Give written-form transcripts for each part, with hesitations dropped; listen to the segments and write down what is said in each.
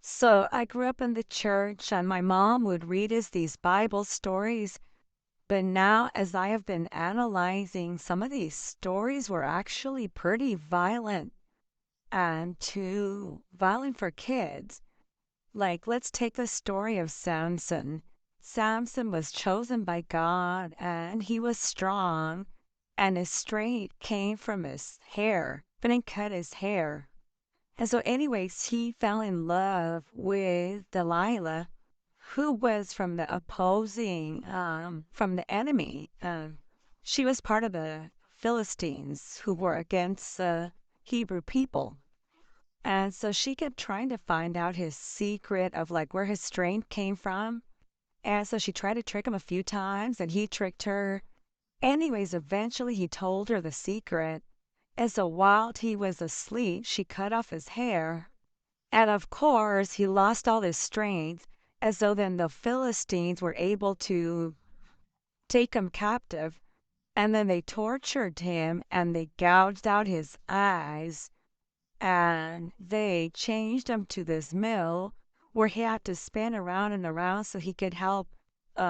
So I grew up in the church, and my mom would read us these Bible stories. But now, as I have been analyzing, some of these stories were actually pretty violent and too violent for kids. Like, let's take the story of Samson. Samson was chosen by God, and he was strong, and his strength came from his hair. But didn't cut his hair. And so, anyways, he fell in love with Delilah, who was from the opposing, from the enemy. She was part of the Philistines who were against the Hebrew people. And so she kept trying to find out his secret of like where his strength came from. And so she tried to trick him a few times and he tricked her. Anyways, eventually he told her the secret. And so while he was asleep, she cut off his hair. And of course, he lost all his strength. And so then the Philistines were able to take him captive. And then they tortured him and they gouged out his eyes. And they changed him to this mill where he had to spin around and around so he could help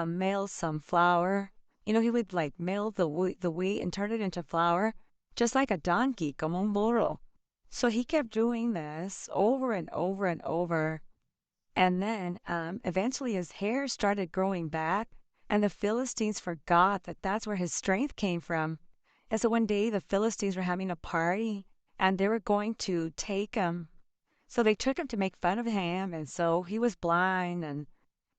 mill some flour. He would like mill the wheat and turn it into flour, just like a donkey, como un burro. So he kept doing this over and over and over. And then eventually his hair started growing back, and the Philistines forgot that that's where his strength came from. And so one day the Philistines were having a party, and they were going to take him. So they took him to make fun of him, and so he was blind, and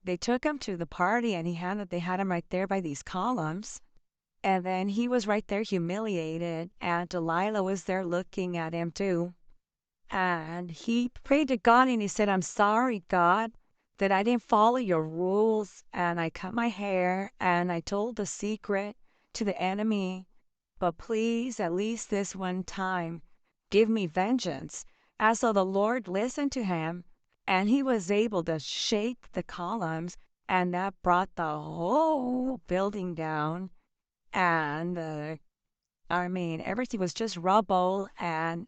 they took him to the party, and they had him right there by these columns. And then he was right there humiliated, and Delilah was there looking at him too. And he prayed to God and he said, I'm sorry, God, that I didn't follow your rules and I cut my hair and I told the secret to the enemy. But please, at least this one time, give me vengeance. And so the Lord listened to him and he was able to shake the columns, and that brought the whole building down. And everything was just rubble, and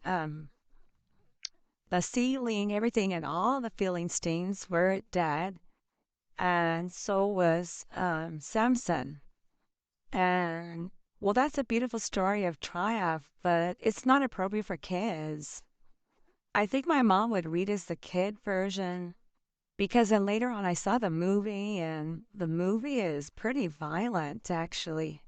the ceiling, everything, and all the Philistines were dead, and so was Samson. And well, that's a beautiful story of triumph, but it's not appropriate for kids. I think my mom would read us the kid version because then later on I saw the movie, and the movie is pretty violent, actually.